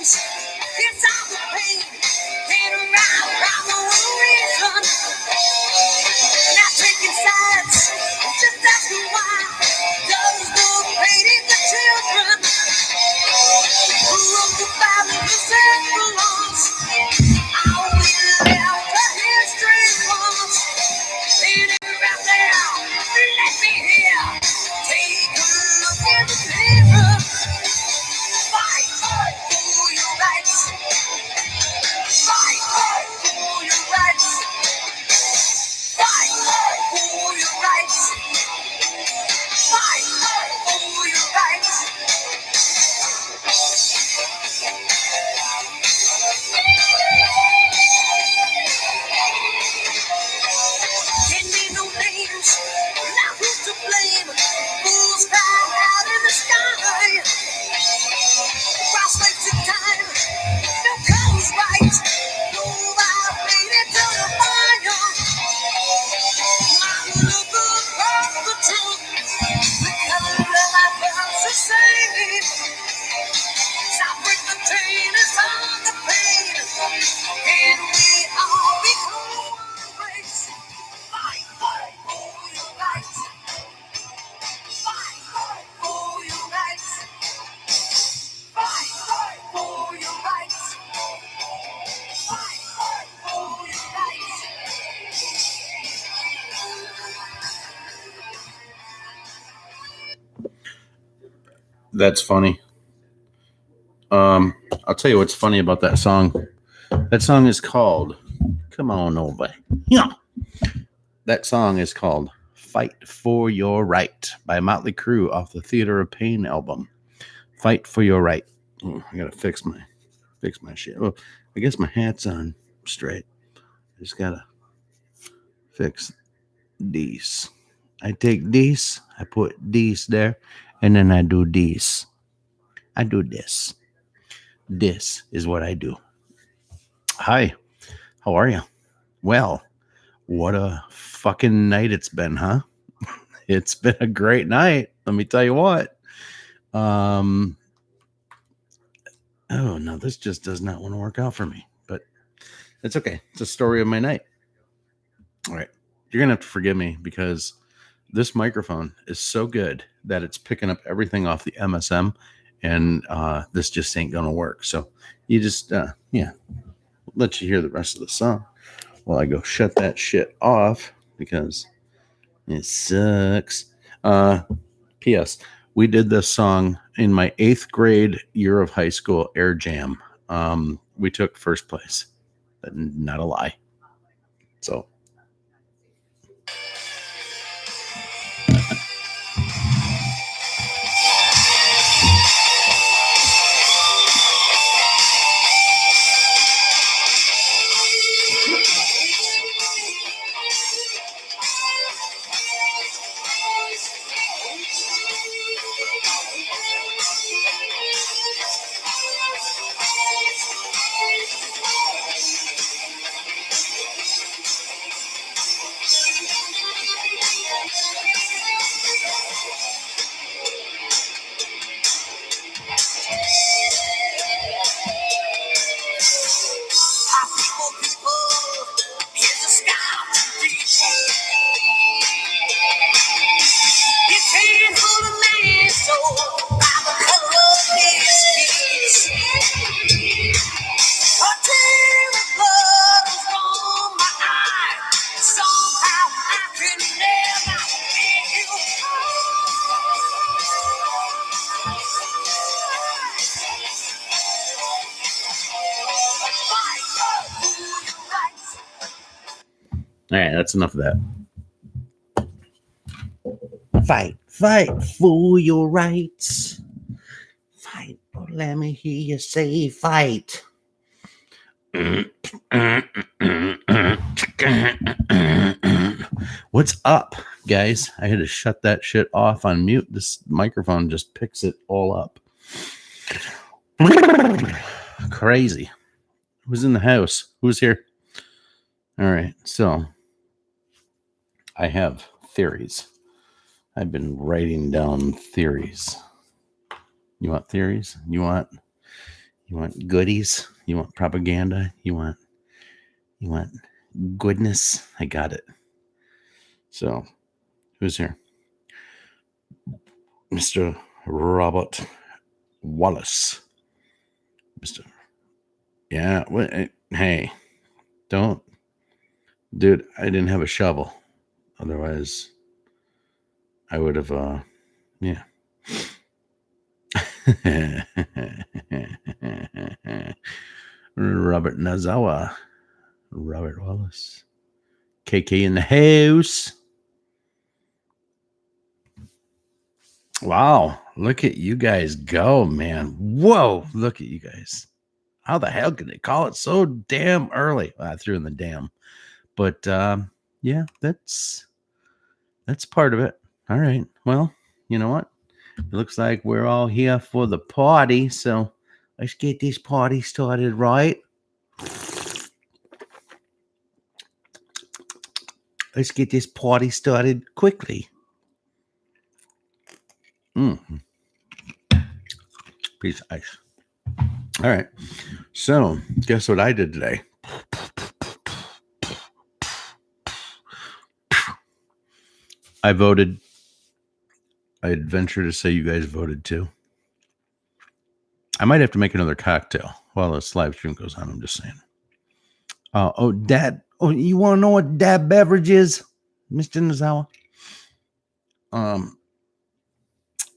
names. It's all the pain. Been around the reason. Not taking sides. Just asking why. Does no pain in the children? Who wrote the Bible? Who said the laws? I will help the history was. Anywhere out there, let me hear. Take a look at the paper. Fight for your rights. Fight for your rights. Fight for your rights. Fight for your rights. Can't name no names. Now who's to blame? Fools cry out in the sky. Cross waits in time. No comes right. No violated to the fire. My look across the truth. The color of my blood's the same. Stop break the chain is on the pain. And we all become one race. Fight for your rights. Fight for your rights. Fight for your rights. Fight for your rights. That's funny. I'll tell you what's funny about that song. That song is called Come On Over. Yeah. That song is called Fight for Your Right by Motley Crue off the Theater of Pain album. Fight for Your Right. Oh, I gotta fix my shit. Oh, I guess my hat's on straight. I just gotta fix these. I take these, I put these there, and then I do these. I do this. This is what I do. Hi, how are you? Well, what a fucking night it's been, huh? It's been a great night. Let me tell you what. Oh no, this just does not want to work out for me, but it's okay. It's a story of my night. All right. You're going to have to forgive me because this microphone is so good that it's picking up everything off the MSM, and this just ain't going to work. So you just, let you hear the rest of the song while I go shut that shit off because it sucks. P.S. We did this song in my 8th grade year of high school air jam. We took first place. Not a lie. So. All right, that's enough of that. Fight for your rights. Fight. Oh, let me hear you say fight. What's up, guys? I had to shut that shit off on mute. This microphone just picks it all up. Crazy. Who's in the house? Who's here? All right, so I have theories. I've been writing down theories. You want theories? You want You want goodies? You want propaganda? You want goodness? I got it. So, who's here? Mr. Robert Wallace. Mr. Yeah, hey, don't. Dude, I didn't have a shovel. Otherwise, I would have, yeah. Robert Nazawa. Robert Wallace. KK in the house. Wow, look at you guys go, man. Whoa, look at you guys. How the hell can they call it so damn early? Well, I threw in the damn. But yeah, that's part of it. All right. Well, you know what? It looks like we're all here for the party, so let's get this party started, right? Let's get this party started quickly. Piece of ice. All right. So, guess what I did today? I voted. I'd venture to say you guys voted too. I might have to make another cocktail while this live stream goes on. I'm just saying. Dad. Oh, you want to know what Dad beverage is, Mr. Nazawa?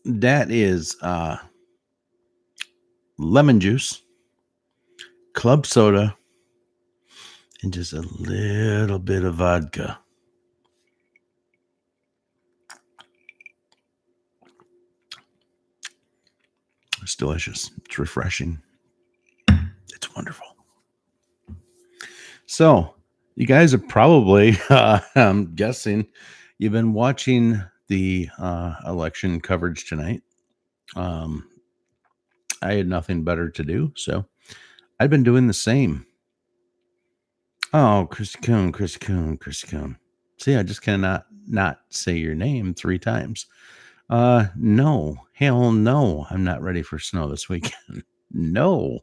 That is lemon juice, club soda, and just a little bit of vodka. It's delicious. It's refreshing. It's wonderful. So, you guys are probably, I'm guessing, you've been watching the election coverage tonight. I had nothing better to do, so I've been doing the same. Oh, Chris Coon. See, I just cannot not say your name 3 times. No, hell no, I'm not ready for snow this weekend. No,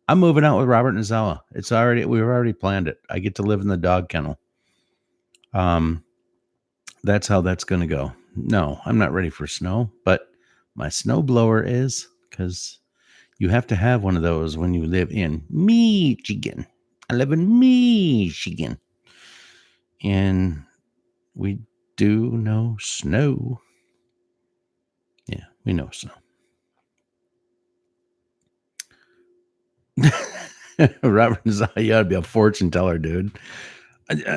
I'm moving out with Robert Nazawa. We've already planned it. I get to live in the dog kennel. That's how that's going to go. No, I'm not ready for snow, but my snow blower is, because you have to have one of those when you live in Michigan. I live in Michigan. And we do know snow. Yeah, we know snow. Robert Nazawa, you ought to be a fortune teller, dude.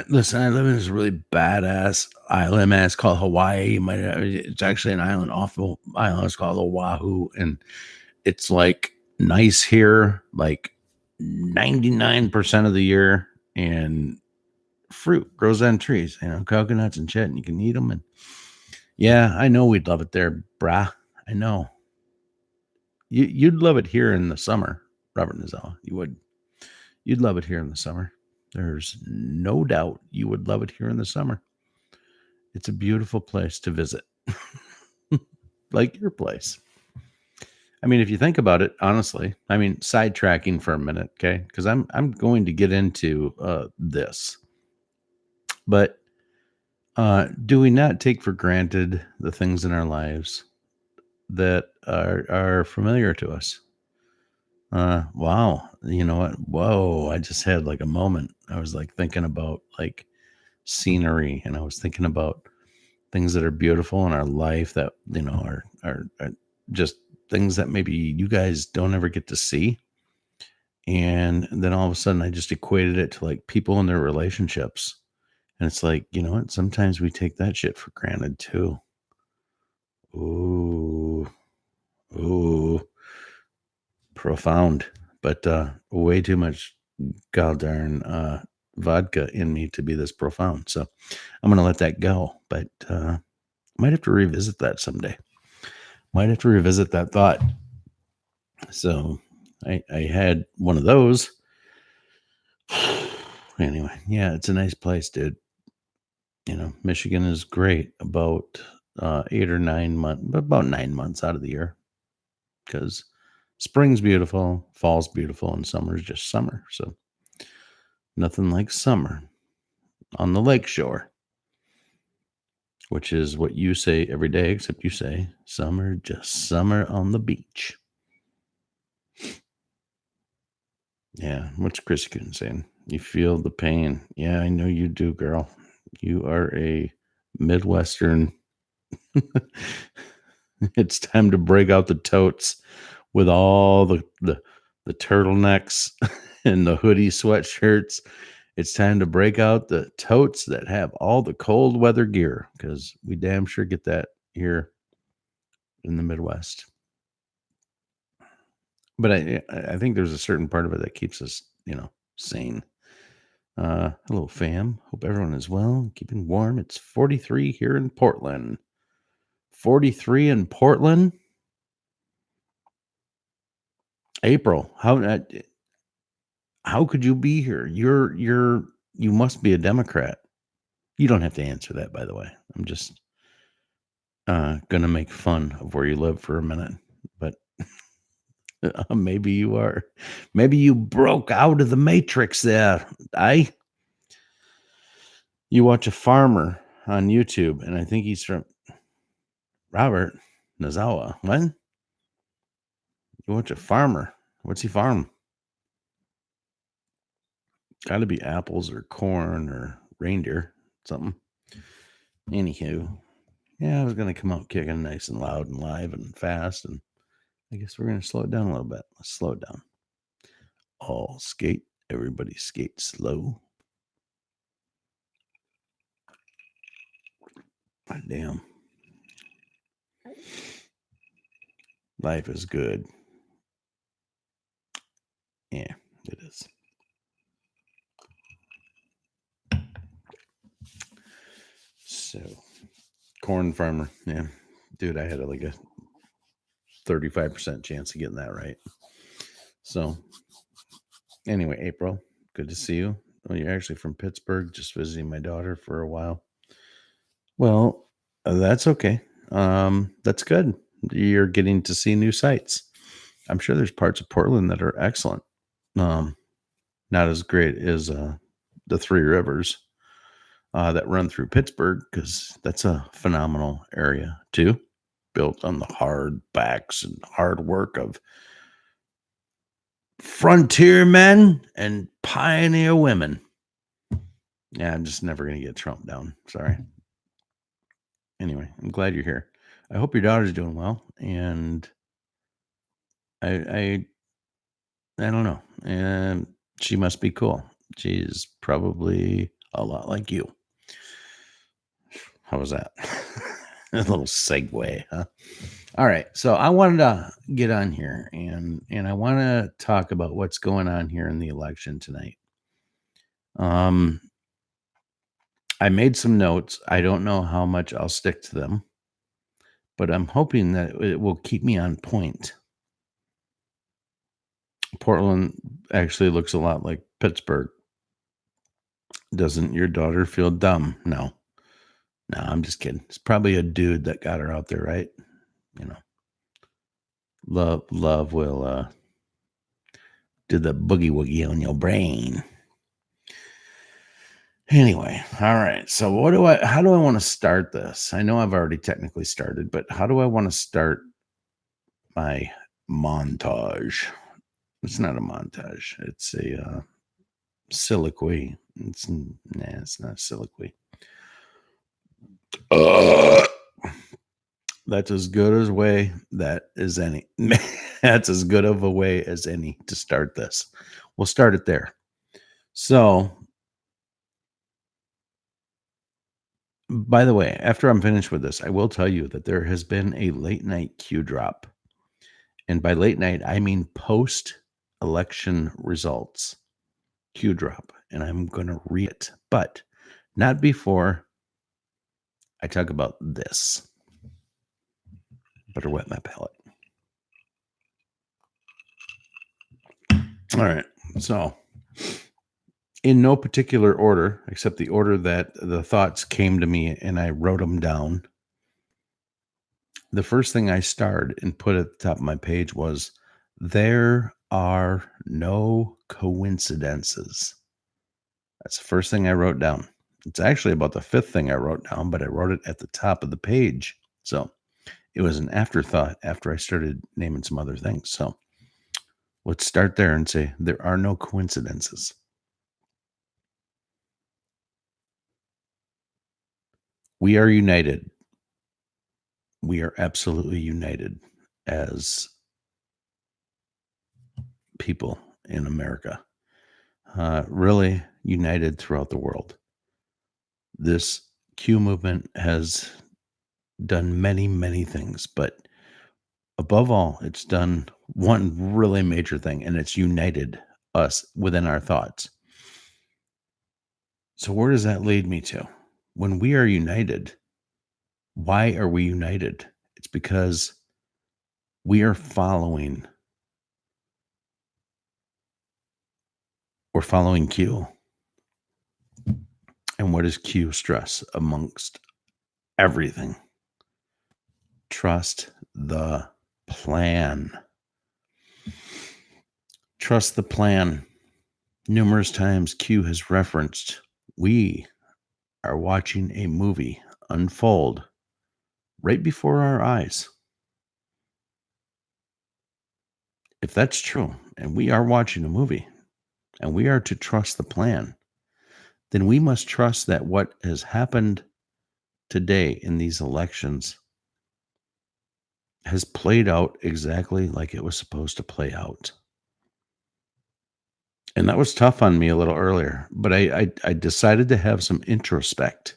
Listen, I live in this really badass island, man. It's called Hawaii. It's actually an island off the island. It's called Oahu, and it's like nice here, like 99% of the year, and fruit grows on trees, coconuts and shit, and you can eat them. And yeah, I know we'd love it there, brah. I know. You'd love it here in the summer, Robert Nazawa. You would. You'd love it here in the summer. There's no doubt you would love it here in the summer. It's a beautiful place to visit. Like your place. I mean, if you think about it, honestly, sidetracking for a minute, okay? Because I'm going to get into this. But do we not take for granted the things in our lives that are familiar to us? Wow. You know what? Whoa. I just had like a moment. I was like thinking about like scenery, and I was thinking about things that are beautiful in our life that, are just things that maybe you guys don't ever get to see. And then all of a sudden I just equated it to like people in their relationships. And it's like, you know what? Sometimes we take that shit for granted too. Ooh. Profound, but way too much goddamn vodka in me to be this profound. So I'm going to let that go, but might have to revisit that someday. Might have to revisit that thought. So I had one of those. Anyway, yeah, it's a nice place, dude. Michigan is great about 8 or 9 months, about 9 months out of the year, because Spring's beautiful, fall's beautiful, and summer's just summer. So nothing like summer on the lake shore, which is what you say every day, except you say summer, just summer on the beach. Yeah, what's Chris Coon saying? You feel the pain. Yeah, I know you do, girl. You are a Midwestern. It's time to break out the totes with all the turtlenecks and the hoodie sweatshirts. It's time to break out the totes that have all the cold weather gear, because we damn sure get that here in the Midwest. But I think there's a certain part of it that keeps us, sane. Hello, fam. Hope everyone is well, keeping warm. It's 43 here in Portland. 43 in Portland. April, how could you be here? You must be a Democrat. You don't have to answer that, by the way. I'm just gonna make fun of where you live for a minute, but maybe you are. Maybe you broke out of the matrix there. You watch a farmer on YouTube, and I think he's from Robert Nazawa. What? You watch a farmer. What's he farm? Got to be apples or corn or reindeer, something. Anywho, yeah, I was going to come out kicking nice and loud and live and fast, and I guess we're going to slow it down a little bit. Let's slow it down. All skate. Everybody skate slow. God damn. Life is good. Yeah, it is. So, corn farmer. Yeah. Dude, I had like a 35% chance of getting that right. So, anyway, April, good to see you. Oh, you're actually from Pittsburgh, just visiting my daughter for a while. Well, that's okay. That's good. You're getting to see new sights. I'm sure there's parts of Portland that are excellent. Not as great as the Three Rivers that run through Pittsburgh, because that's a phenomenal area too, built on the hard backs and hard work of frontier men and pioneer women. Yeah, I'm just never going to get Trump down. Sorry. Anyway, I'm glad you're here. I hope your daughter's doing well, and I don't know. And she must be cool. She's probably a lot like you. How was that? A little segue, huh? All right. So I wanted to get on here and I want to talk about what's going on here in the election tonight. I made some notes. I don't know how much I'll stick to them, but I'm hoping that it will keep me on point. Portland actually looks a lot like Pittsburgh. Doesn't your daughter feel dumb? No, I'm just kidding. It's probably a dude that got her out there, right? Love will do the boogie woogie on your brain. Anyway, all right. So how do I want to start this? I know I've already technically started, but how do I want to start my montage? It's not a montage. It's a soliloquy. It's not a soliloquy. That's as good as way that is any. That's as good of a way as any to start this. We'll start it there. So, by the way, after I'm finished with this, I will tell you that there has been a late night Q drop. And by late night, I mean post-election results Q drop. And I'm going to read it, but not before I talk about this. Better wet my palate. All right. So, in no particular order, except the order that the thoughts came to me and I wrote them down, the first thing I starred and put at the top of my page was There are no coincidences. That's the first thing I wrote down. It's actually about the fifth thing I wrote down, but I wrote it at the top of the page. So it was an afterthought after I started naming some other things. So let's start there and say there are no coincidences. We are united. We are absolutely united as people in America, really united throughout the world. This Q movement has done many, many things, but above all, it's done one really major thing, and it's united us within our thoughts. So, where does that lead me to? When we are united, why are we united? It's because we are following, we're following Q. And what does Q stress amongst everything? Trust the plan. Trust the plan. Numerous times Q has referenced we are watching a movie unfold right before our eyes. If that's true, and we are watching a movie, and we are to trust the plan, then we must trust that what has happened today in these elections has played out exactly like it was supposed to play out. And that was tough on me a little earlier, but I decided to have some introspect.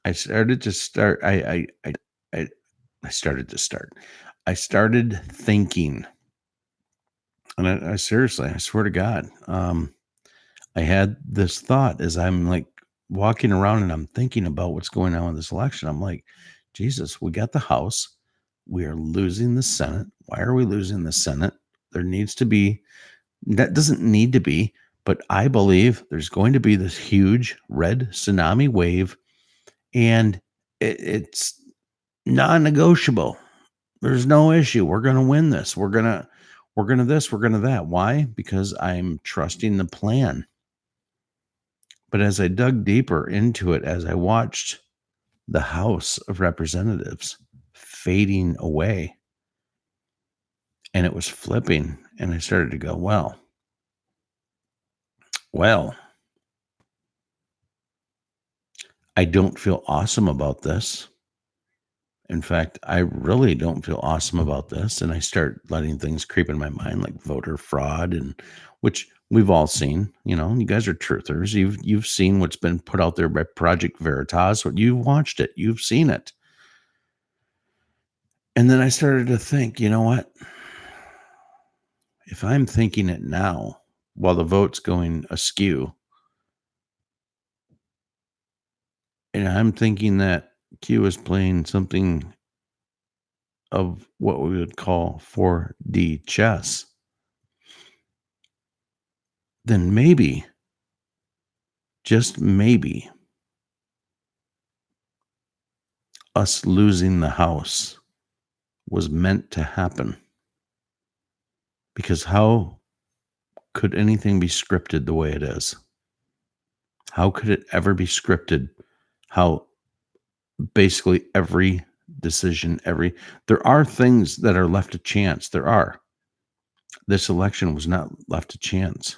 I started to start. I started to start. I started thinking, and I seriously, I swear to God, I had this thought as I'm like walking around and I'm thinking about what's going on with this election. I'm like, Jesus, we got the House. We are losing the Senate. Why are we losing the Senate? There needs to be, that doesn't need to be, but I believe there's going to be this huge red tsunami wave, and it's non-negotiable. There's no issue. We're going to win this. We're going to this, we're going to that. Why? Because I'm trusting the plan. But as I dug deeper into it, as I watched the House of Representatives fading away, and it was flipping, and I started to go, well, I don't feel awesome about this. In fact, I really don't feel awesome about this. And I start letting things creep in my mind, like voter fraud, and which we've all seen. You know, you guys are truthers. You've seen what's been put out there by Project Veritas. You've watched it. You've seen it. And then I started to think, you know what? If I'm thinking it now while the vote's going askew, and I'm thinking that Q is playing something of what we would call 4D chess, then maybe, just maybe, us losing the House was meant to happen. Because how could anything be scripted the way it is? How could it ever be scripted? How basically every decision, there are things that are left to chance. There are. This election was not left to chance,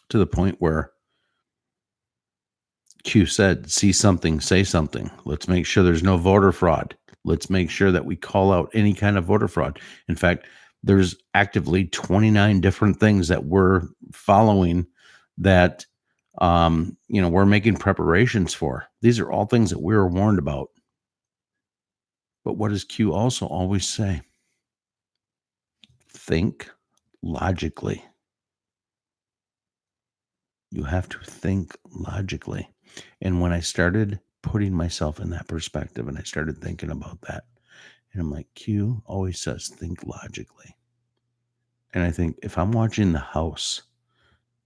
to the point where Q said, see something, say something. Let's make sure there's no voter fraud. Let's make sure that we call out any kind of voter fraud. In fact, there's actively 29 different things that we're following that, we're making preparations for. These are all things that we were warned about. But what does Q also always say? Think logically. You have to think logically. And when I started putting myself in that perspective and I started thinking about that, and I'm like, Q always says, think logically. And I think if I'm watching the House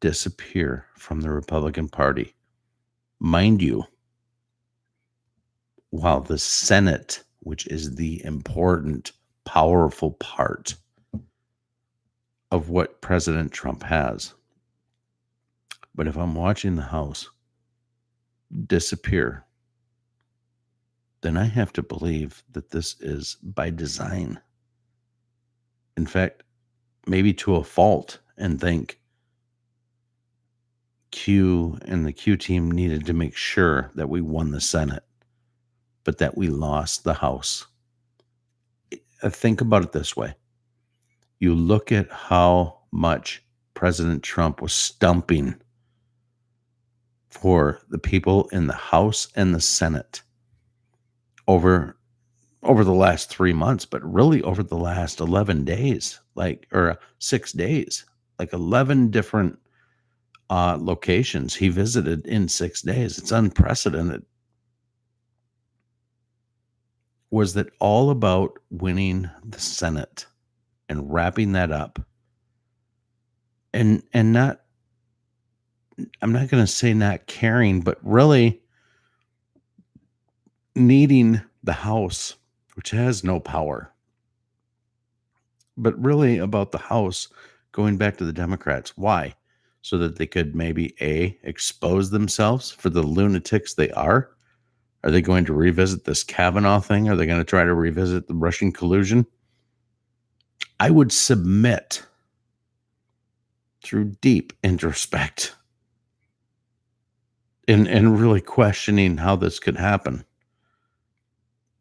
disappear from the Republican Party, mind you, while the Senate, which is the important, powerful part, of what President Trump has. But if I'm watching the House disappear, then I have to believe that this is by design. In fact, maybe to a fault, and think Q and the Q team needed to make sure that we won the Senate, but that we lost the House. Think about it this way. You look at how much President Trump was stumping for the people in the House and the Senate over the last 3 months, but really over the last 11 days, or 6 days, 11 different locations he visited in 6 days. It's unprecedented. Was that all about winning the Senate and wrapping that up? And not, I'm not going to say not caring, but really needing the House, which has no power, but really about the House going back to the Democrats. Why? So that they could maybe expose themselves for the lunatics they are. Are they going to revisit this Kavanaugh thing? Are they going to try to revisit the Russian collusion? I would submit through deep introspect and really questioning how this could happen.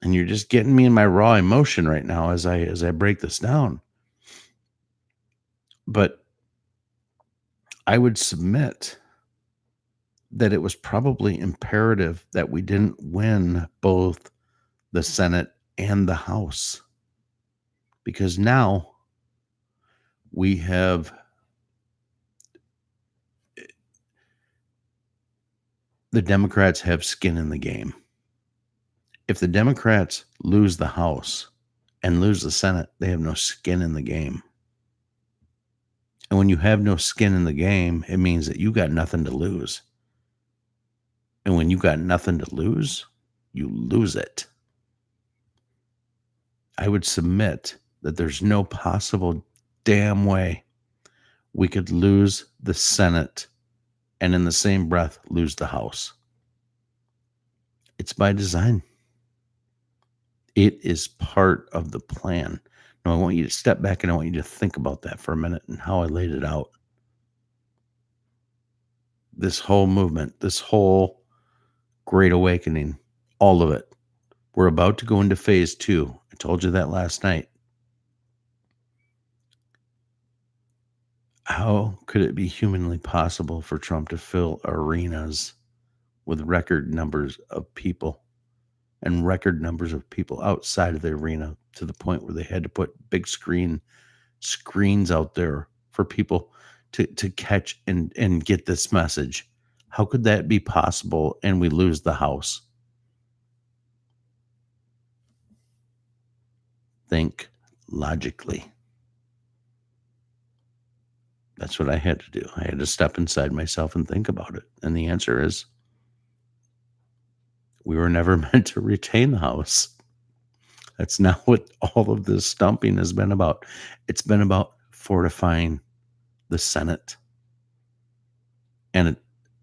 And you're just getting me in my raw emotion right now as I break this down. But I would submit that it was probably imperative that we didn't win both the Senate and the House, because now we have the Democrats have skin in the game. If the Democrats lose the House and lose the Senate, they have no skin in the game. And when you have no skin in the game, it means that you got nothing to lose. And when you got nothing to lose, you lose it. I would submit that there's no possible damn way we could lose the Senate and in the same breath lose the House. It's by design. It is part of the plan. Now, I want you to step back and I want you to think about that for a minute and how I laid it out. This whole movement, this whole Great Awakening, all of it. We're about to go into phase 2. I told you that last night. How could it be humanly possible for Trump to fill arenas with record numbers of people and record numbers of people outside of the arena, to the point where they had to put big screens out there for people to catch and get this message? How could that be possible and we lose the House? Think logically. That's what I had to do. I had to step inside myself and think about it. And the answer is, we were never meant to retain the House. That's not what all of this stumping has been about. It's been about fortifying the Senate. And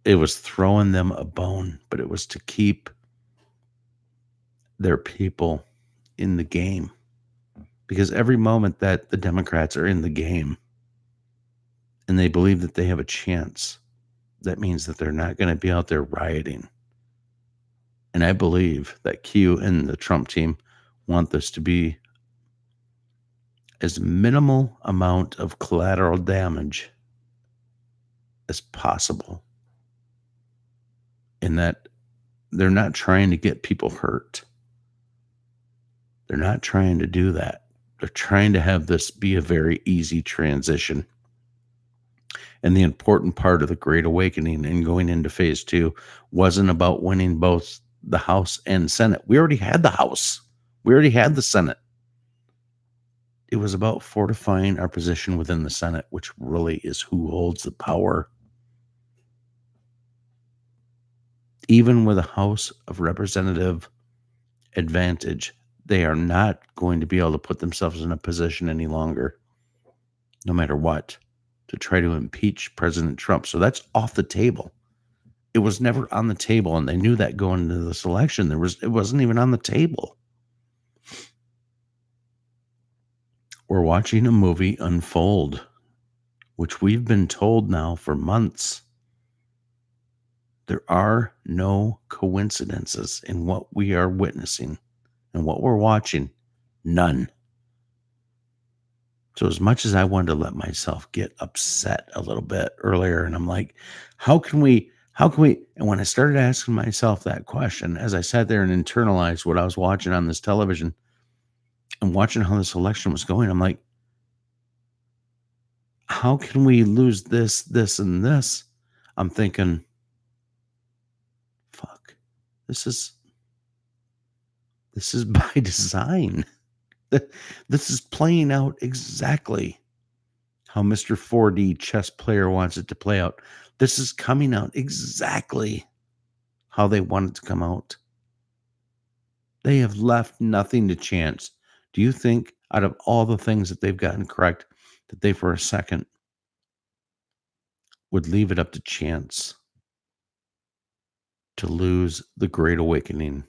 it was throwing them a bone, but it was to keep their people in the game. Because every moment that the Democrats are in the game and they believe that they have a chance, that means that they're not going to be out there rioting. And I believe that Q and the Trump team want this to be as minimal amount of collateral damage as possible. In that they're not trying to get people hurt. They're not trying to do that. They're trying to have this be a very easy transition. And the important part of the Great Awakening and going into phase 2 wasn't about winning both the House and Senate. We already had the House. We already had the Senate. It was about fortifying our position within the Senate, which really is who holds the power. Even with a House of Representative advantage, they are not going to be able to put themselves in a position any longer no matter what, to try to impeach President Trump. So that's off the table. It was never on the table, and they knew that going into this election. It wasn't even on the table. We're watching a movie unfold, which we've been told now for months. There are no coincidences in what we are witnessing and what we're watching. None. So as much as I wanted to let myself get upset a little bit earlier, and I'm like, how can we, and when I started asking myself that question, as I sat there and internalized what I was watching on this television and watching how this election was going, I'm like, how can we lose this, and this? I'm thinking, fuck, this is by design. This is playing out exactly how Mr. 4D chess player wants it to play out. This is coming out exactly how they want it to come out. They have left nothing to chance. Do you think out of all the things that they've gotten correct, that they for a second would leave it up to chance to lose the Great Awakening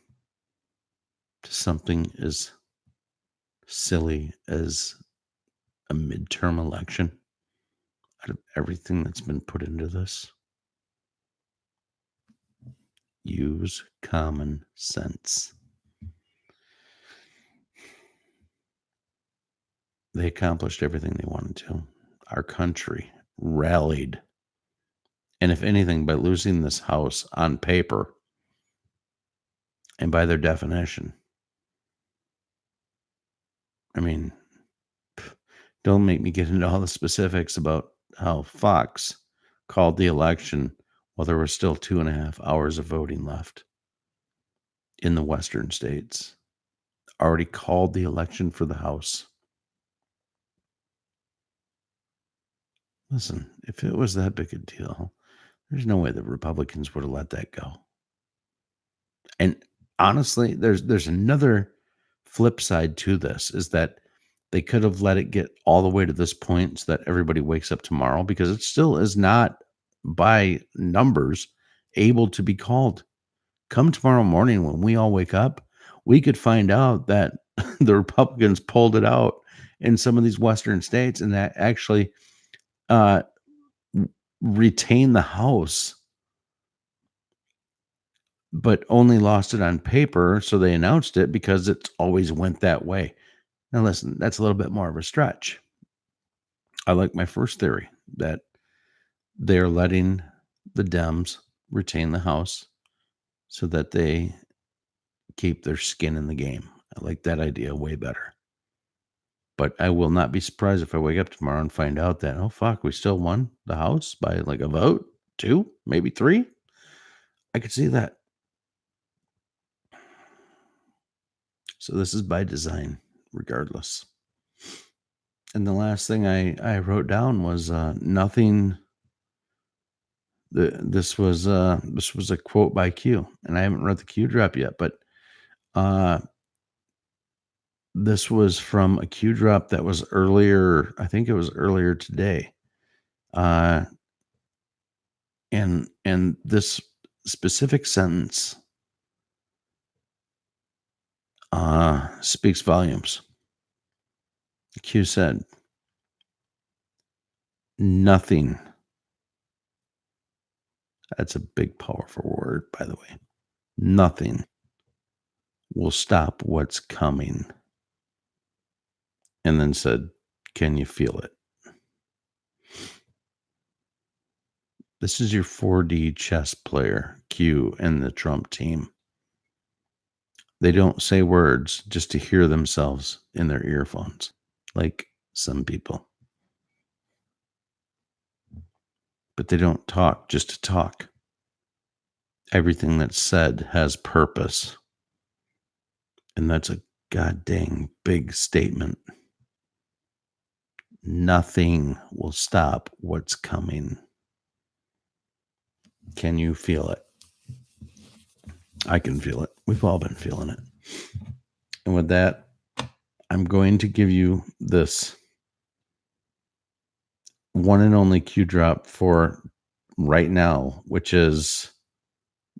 to something as silly as a midterm election out of everything that's been put into this? Use common sense. They accomplished everything they wanted to. Our country rallied. And if anything, by losing this House on paper and by their definition, I mean, don't make me get into all the specifics about how Fox called the election while there were still 2.5 hours of voting left in the western states. Already called the election for the House. Listen, if it was that big a deal, there's no way the Republicans would have let that go. And honestly, there's another flip side to this, is that they could have let it get all the way to this point so that everybody wakes up tomorrow, because it still is not by numbers able to be called. Come tomorrow morning when we all wake up, we could find out that the Republicans pulled it out in some of these western states and that actually retain the House, but only lost it on paper. So they announced it because it's always went that way. Now listen, that's a little bit more of a stretch. I like my first theory that they're letting the Dems retain the House so that they keep their skin in the game. I like that idea way better. But I will not be surprised if I wake up tomorrow and find out that, oh, fuck, we still won the House by like a vote, 2, maybe 3. I could see that. So this is by design, regardless. And the last thing I wrote down was nothing. This was a quote by Q, and I haven't read the Q drop yet, but this was from a Q drop that was earlier. I think it was earlier today. And this specific sentence speaks volumes. Q said, nothing. That's a big, powerful word, by the way. Nothing will stop what's coming. And then said, can you feel it? This is your 4D chess player, Q, and the Trump team. They don't say words just to hear themselves in their earphones, like some people. But they don't talk just to talk. Everything that's said has purpose. And that's a goddamn big statement. Nothing will stop what's coming. Can you feel it? I can feel it. We've all been feeling it. And with that, I'm going to give you this one and only Q drop for right now, which is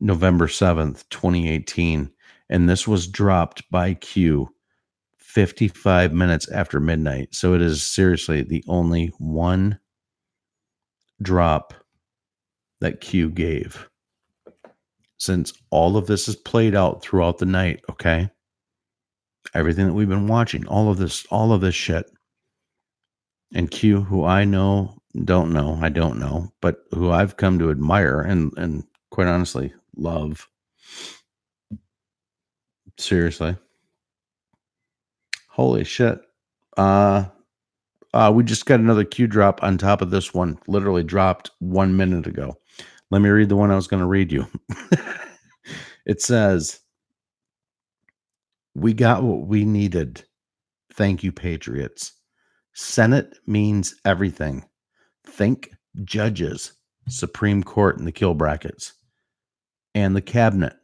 November 7th, 2018. And this was dropped by Q 55 minutes after midnight. So it is seriously the only one drop that Q gave. Since all of this is played out throughout the night, okay? Everything that we've been watching, all of this shit. And Q, who I don't know, but who I've come to admire and quite honestly love. Seriously. Holy shit. We just got another Q drop on top of this one, literally dropped 1 minute ago. Let me read the one I was going to read you. It says, "We got what we needed. Thank you, Patriots. Senate means everything. Think judges, Supreme Court in the kill brackets, and the cabinet.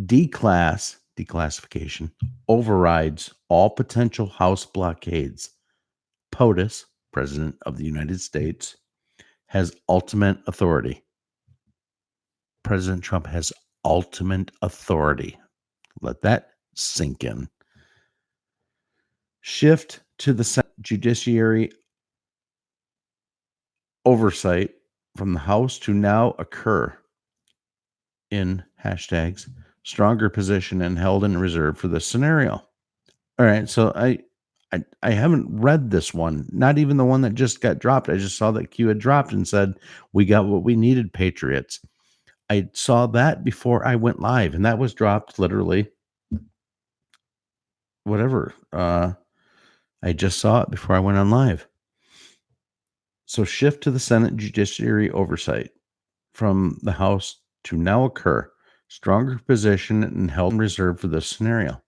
Declassification, overrides all potential House blockades. POTUS, President of the United States, has ultimate authority." President Trump has ultimate authority. Let that sink in. Shift to the Senate judiciary oversight from the House to now occur in hashtags stronger position and held in reserve for this scenario. All right, so I haven't read this one, not even the one that just got dropped. I just saw that Q had dropped and said, "We got what we needed, Patriots." I saw that before I went live, and that was dropped literally whatever. I just saw it before I went on live. So shift to the Senate judiciary oversight from the House to now occur. Stronger position and held in reserve for this scenario.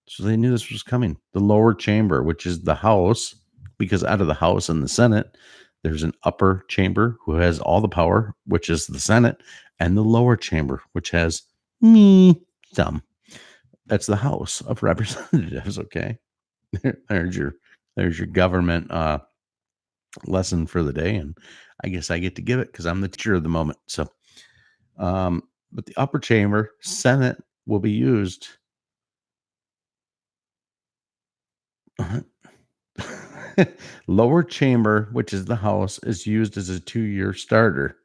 So they knew this was coming. The lower chamber, which is the House, because out of the House and the Senate, there's an upper chamber who has all the power, which is the Senate, and the lower chamber, which has some. That's the House of Representatives. Okay, there's your government lesson for the day, and I guess I get to give it because I'm the teacher of the moment. So, but the upper chamber, Senate, will be used. Lower chamber, which is the House, is used as a 2-year starter.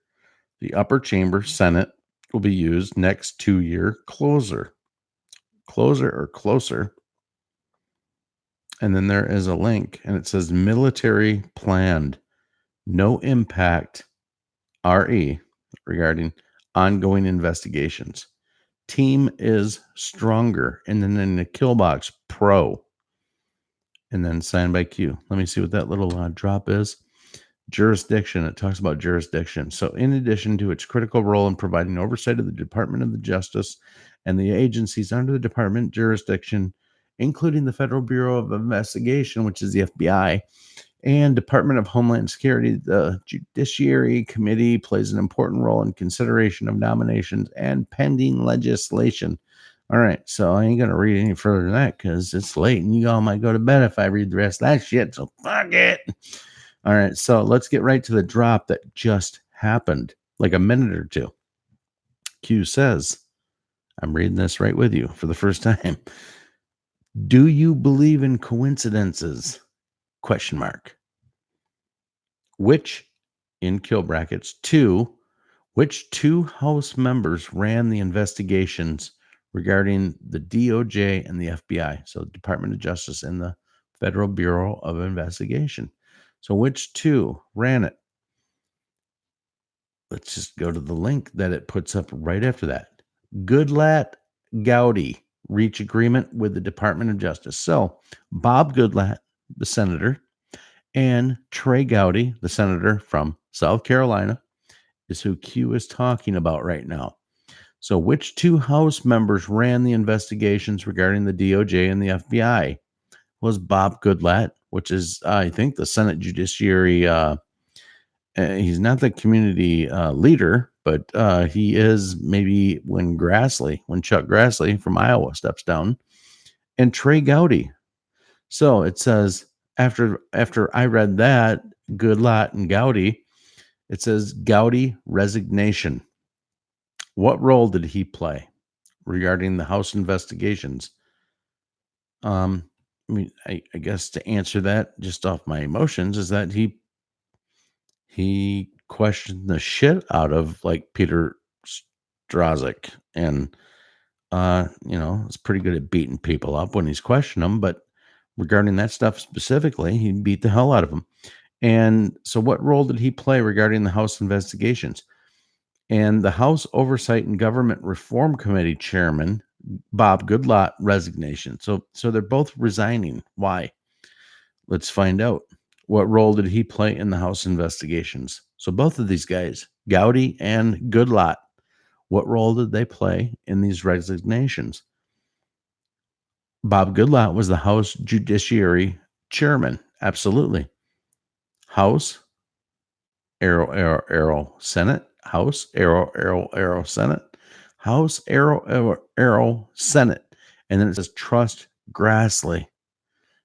The upper chamber, Senate, will be used next 2-year closer. Closer. And then there is a link, and it says military planned, no impact, RE, regarding ongoing investigations. Team is stronger. And then in the kill box, pro. And then signed by Q. Let me see what that little drop is. Jurisdiction. It talks about jurisdiction. So in addition to its critical role in providing oversight of the Department of Justice and the agencies under the department jurisdiction, including the Federal Bureau of Investigation, which is the FBI, and Department of Homeland Security, the Judiciary Committee plays an important role in consideration of nominations and pending legislation. All right, so I ain't going to read any further than that because it's late and you all might go to bed if I read the rest of that shit, so fuck it. All right, so let's get right to the drop that just happened like a minute or two. Q says, I'm reading this right with you for the first time. Do you believe in coincidences? ? Which, in kill brackets, which two House members ran the investigations regarding the DOJ and the FBI, so the Department of Justice and the Federal Bureau of Investigation. So which two ran it? Let's just go to the link that it puts up right after that. Goodlatte, Gowdy reach agreement with the Department of Justice. So Bob Goodlatte, the senator, and Trey Gowdy, the senator from South Carolina, is who Q is talking about right now. So which two House members ran the investigations regarding the DOJ and the FBI? Was Bob Goodlatte, which is, I think, the Senate Judiciary. He's not the community leader, but he is maybe when Chuck Grassley from Iowa steps down, and Trey Gowdy. So it says, after I read that, Goodlatte and Gowdy. It says Gowdy resignation. What role did he play regarding the House investigations? I mean, I guess to answer that just off my emotions is that he questioned the shit out of like Peter Strzok, and is pretty good at beating people up when he's questioning them. But regarding that stuff specifically, he beat the hell out of them. And so, what role did he play regarding the House investigations? And the House Oversight and Government Reform Committee chairman, Bob Goodlatte, resignation. So they're both resigning. Why? Let's find out. What role did he play in the House investigations? So both of these guys, Gowdy and Goodlatte, what role did they play in these resignations? Bob Goodlatte was the House Judiciary Chairman. Absolutely. House, arrow, arrow, arrow, Senate. House, arrow, arrow, arrow, Senate. House, arrow, arrow, arrow, Senate. And then it says Trust Grassley,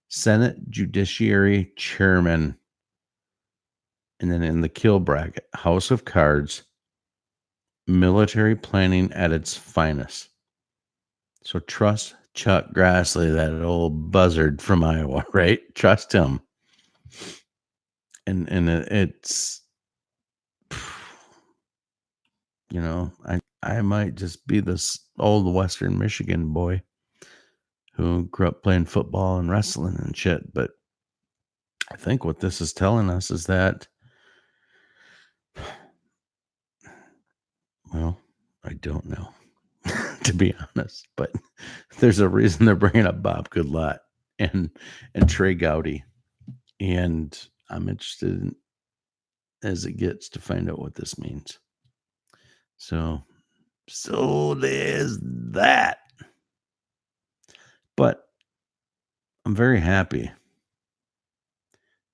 Senate Judiciary Chairman. And then in the kill bracket, House of Cards, military planning at its finest. So trust Chuck Grassley, that old buzzard from Iowa, right? Trust him. And it's, I might just be this old Western Michigan boy who grew up playing football and wrestling and shit. But I think what this is telling us is that, well, I don't know, to be honest, but there's a reason they're bringing up Bob Goodlatte and Trey Gowdy. And I'm interested in, as it gets, to find out what this means. So there's that. But I'm very happy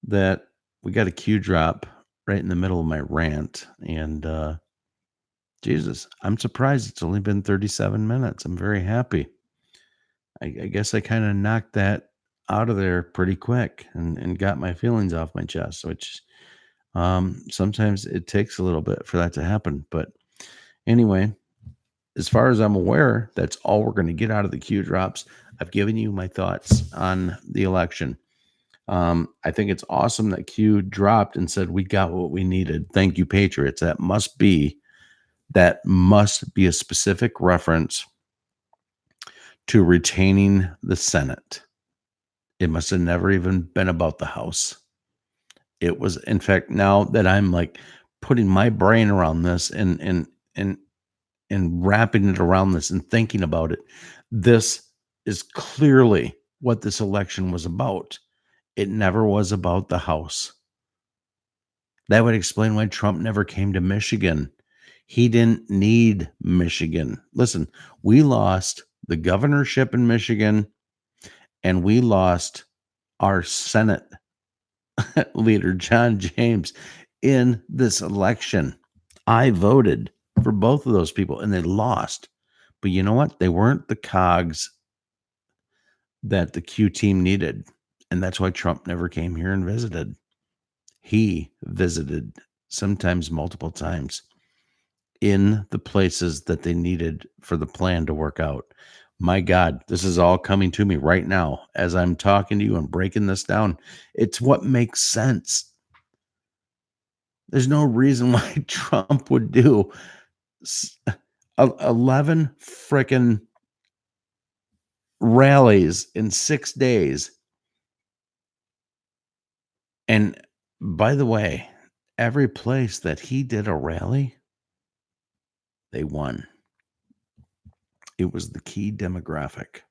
that we got a Q drop right in the middle of my rant. And Jesus, I'm surprised it's only been 37 minutes. I'm very happy. I guess I kind of knocked that out of there pretty quick and got my feelings off my chest, which sometimes it takes a little bit for that to happen. But anyway, as far as I'm aware, that's all we're going to get out of the Q drops. I've given you my thoughts on the election. I think it's awesome that Q dropped and said, we got what we needed. Thank you, Patriots. That must be a specific reference to retaining the Senate. It must have never even been about the House. It was, in fact, now that I'm like putting my brain around this and wrapping it around this and thinking about it, this is clearly what this election was about. It never was about the House. That would explain why Trump never came to Michigan. He didn't need Michigan. Listen, we lost the governorship in Michigan, and we lost our Senate leader, John James, in this election. I voted for both of those people, and they lost. But you know what? They weren't the cogs that the Q team needed. And that's why Trump never came here and visited. He visited sometimes multiple times in the places that they needed for the plan to work out. My God, this is all coming to me right now as I'm talking to you and breaking this down. It's what makes sense. There's no reason why Trump would do 11 freaking rallies in 6 days. And by the way, every place that he did a rally, they won. It was the key demographic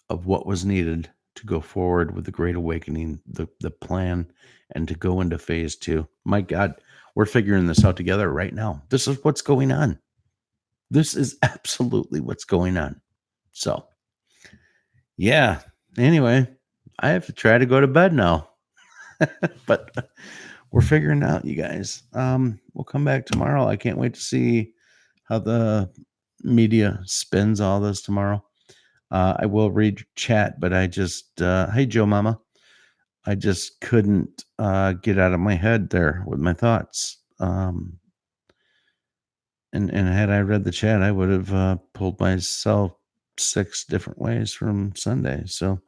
of what was needed to go forward with the Great Awakening, the plan, and to go into phase 2. My God, we're figuring this out together right now. This is what's going on. This is absolutely what's going on. So, yeah. Anyway, I have to try to go to bed now. But we're figuring out, you guys. We'll come back tomorrow. I can't wait to see how the media spins all this tomorrow. I will read chat, but I just, hey, Joe Mama. I just couldn't get out of my head there with my thoughts. And had I read the chat, I would have pulled myself 6 different ways from Sunday. So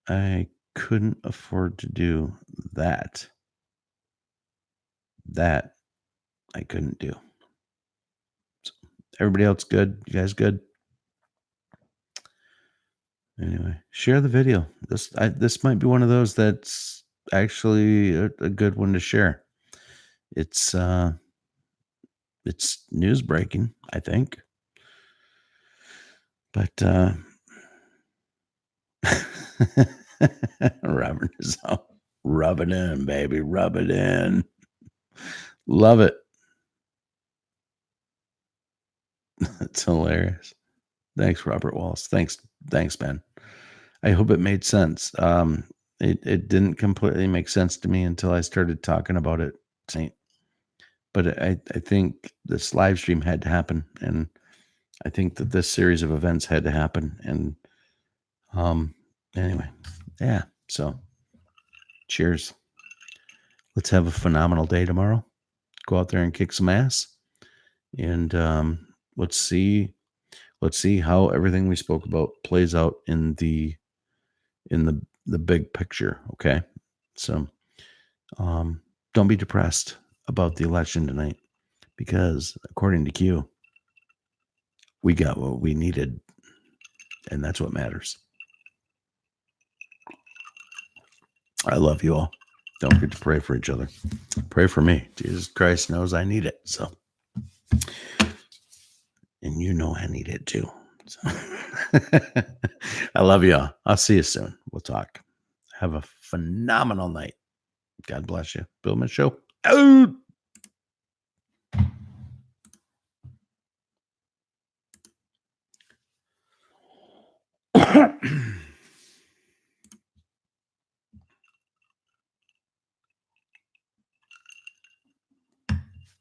I couldn't afford to do that. That I couldn't do. So everybody else good? You guys good? Anyway, share the video. This might be one of those that's actually a good one to share. It's news breaking, I think. But Robert is out. Rub it in, baby. Rub it in. Love it. That's hilarious. Thanks, Robert Wallace. Thanks, Ben. I hope it made sense. It didn't completely make sense to me until I started talking about it. But I think this live stream had to happen, and I think that this series of events had to happen. And anyway, yeah. So cheers. Let's have a phenomenal day tomorrow. Go out there and kick some ass. And let's see how everything we spoke about plays out in the big picture. Okay. So don't be depressed about the election tonight, because according to Q, we got what we needed, and that's what matters. I love you all. Don't forget to pray for each other. Pray for me. Jesus Christ knows I need it. So, and you know I need it too. So I love y'all. I'll see you soon. We'll talk. Have a phenomenal night. God bless you. Billman Show. Out.